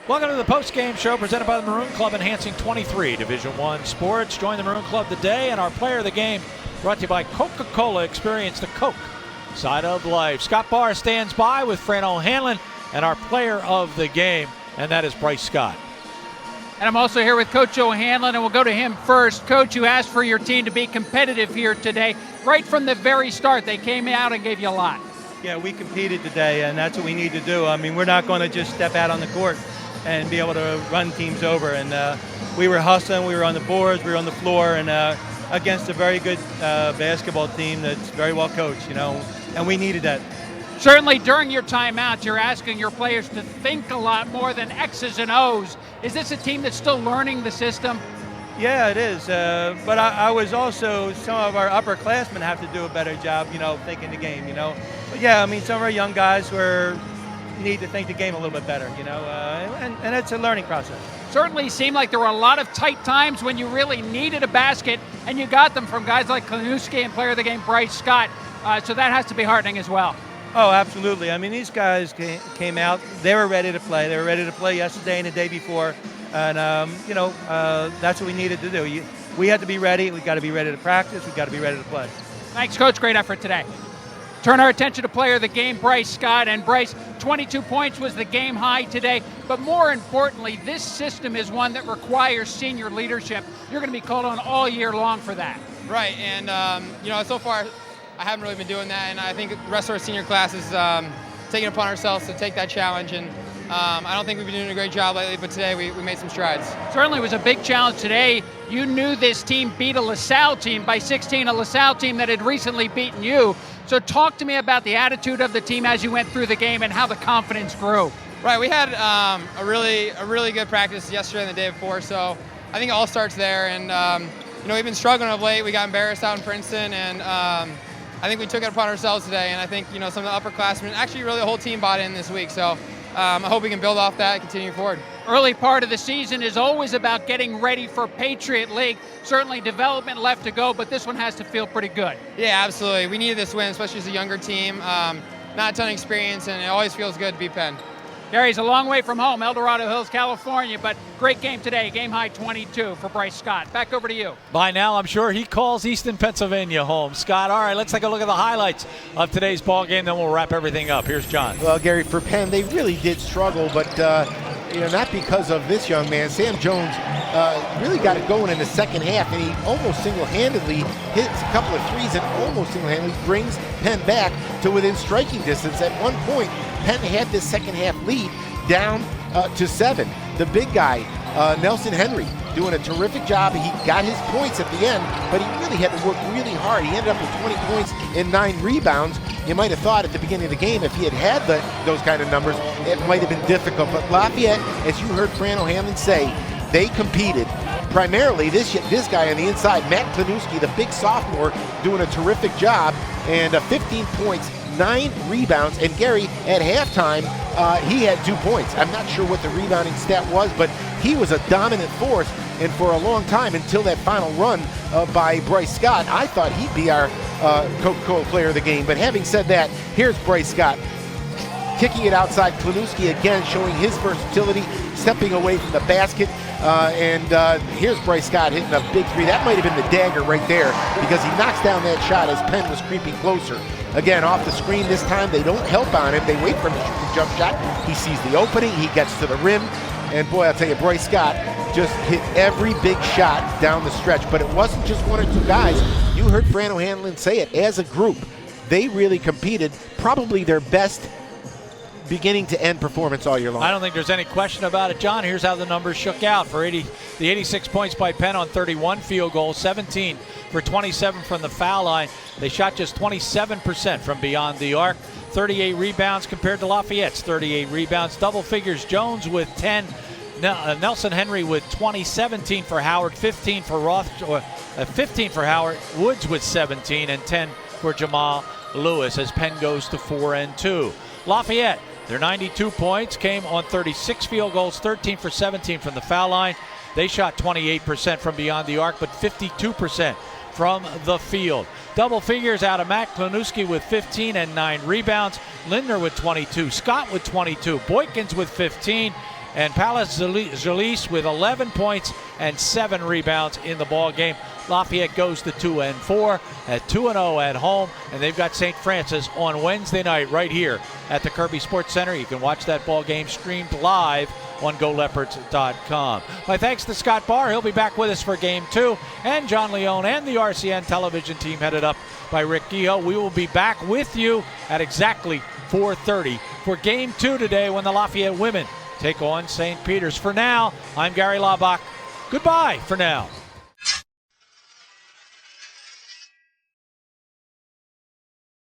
Welcome to the Postgame show presented by the Maroon Club, enhancing 23 Division I sports. Join the Maroon Club today, and our player of the game brought to you by Coca-Cola. Experience the Coke side of life. Scott Barr stands by with Fran O'Hanlon and our player of the game, and that is Bryce Scott. And I'm also here with Coach O'Hanlon, and we'll go to him first. Coach, you asked for your team to be competitive here today. Right from the very start, they came out and gave you a lot. Yeah, we competed today, and that's what we need to do. I mean, we're not going to just step out on the court and be able to run teams over. And we were hustling, we were on the boards, we were on the floor, and against a very good basketball team that's very well coached, and we needed that. Certainly during your timeout, you're asking your players to think a lot more than X's and O's. Is this a team that's still learning the system? Yeah, it is. But I was also, some of our upperclassmen have to do a better job, thinking the game, But yeah, I mean, some of our young guys need to think the game a little bit better, and it's a learning process. Certainly seemed like there were a lot of tight times when you really needed a basket, and you got them from guys like Klanuski and player of the game Bryce Scott. So that has to be heartening as well. Oh, absolutely. I mean, these guys came out, they were ready to play. They were ready to play yesterday and the day before. And, that's what we needed to do. We had to be ready. We got to be ready to practice. We got to be ready to play. Thanks, Coach. Great effort today. Turn our attention to player of the game, Bryce Scott. And Bryce, 22 points was the game high today. But more importantly, this system is one that requires senior leadership. You're going to be called on all year long for that. Right, and so far I haven't really been doing that, and I think the rest of our senior class is taking it upon ourselves to take that challenge. And I don't think we've been doing a great job lately, but today we made some strides. Certainly was a big challenge today. You knew this team beat a LaSalle team by 16, a LaSalle team that had recently beaten you. So talk to me about the attitude of the team as you went through the game and how the confidence grew. Right, we had a really good practice yesterday and the day before, so I think it all starts there. And we've been struggling of late. We got embarrassed out in Princeton, and I think we took it upon ourselves today. And I think some of the upperclassmen, actually really the whole team bought in this week. So I hope we can build off that and continue forward. Early part of the season is always about getting ready for Patriot League. Certainly development left to go, but this one has to feel pretty good. Yeah, absolutely. We needed this win, especially as a younger team. Not a ton of experience, and it always feels good to beat Penn. Gary's a long way from home, El Dorado Hills, California, but great game today. Game high 22 for Bryce Scott. Back over to you. By now, I'm sure he calls Easton, Pennsylvania home. Scott, all right, let's take a look at the highlights of today's ball game, then we'll wrap everything up. Here's John. Well, Gary, for Penn, they really did struggle, but not because of this young man. Sam Jones really got it going in the second half, and he almost single-handedly hits a couple of threes and almost single-handedly brings Penn back to within striking distance. At one point, Penn had this second half lead down to 7. The big guy, Nelson Henry, doing a terrific job. He got his points at the end, but he really had to work really hard. He ended up with 20 points and 9 rebounds. You might have thought at the beginning of the game, if he had those kind of numbers, it might have been difficult. But Lafayette, as you heard Fran O'Hanlon say, they competed. Primarily, this guy on the inside, Matt Klanuski, the big sophomore, doing a terrific job, and 15 points, 9 rebounds. And Gary, at halftime, he had 2 points. I'm not sure what the rebounding stat was, but he was a dominant force. And for a long time, until that final run by Bryce Scott, I thought he'd be our Coca-Cola player of the game. But having said that, here's Bryce Scott. Kicking it outside, Klanuski again showing his versatility, stepping away from the basket. Here's Bryce Scott hitting a big three. That might have been the dagger right there, because he knocks down that shot as Penn was creeping closer. Again, off the screen this time, they don't help on him. They wait for him to shoot the jump shot. He sees the opening, he gets to the rim. And boy, I'll tell you, Bryce Scott just hit every big shot down the stretch. But it wasn't just one or two guys. You heard Fran O'Hanlon say it. As a group, they really competed, probably their best beginning to end performance all year long. I don't think there's any question about it, John. Here's how the numbers shook out for the 86 points by Penn on 31 field goals, 17 for 27 from the foul line. They shot just 27% from beyond the arc. 38 rebounds compared to Lafayette's 38 rebounds. Double figures, Jones with 10. Nelson Henry with 20, 17 for Howard, 15 for 15 for Howard, Woods with 17, and 10 for Jamal Lewis as Penn goes to 4-2. Lafayette, their 92 points came on 36 field goals, 13 for 17 from the foul line. They shot 28% from beyond the arc, but 52% from the field. Double figures out of Matt Klanuski with 15 and 9 rebounds. Lindner with 22. Scott with 22. Boykins with 15. and Palace Zalise with 11 points and 7 rebounds in the ball game. Lafayette goes to 2-4 at 2-0 at home, and they've got St. Francis on Wednesday night right here at the Kirby Sports Center. You can watch that ball game streamed live on GoLeopards.com. My thanks to Scott Barr. He'll be back with us for Game 2, and John Leone and the RCN television team headed up by Rick Kehoe. We will be back with you at exactly 4:30 for Game 2 today when the Lafayette women take on St. Peter's. For now, I'm Gary Laubach. Goodbye for now.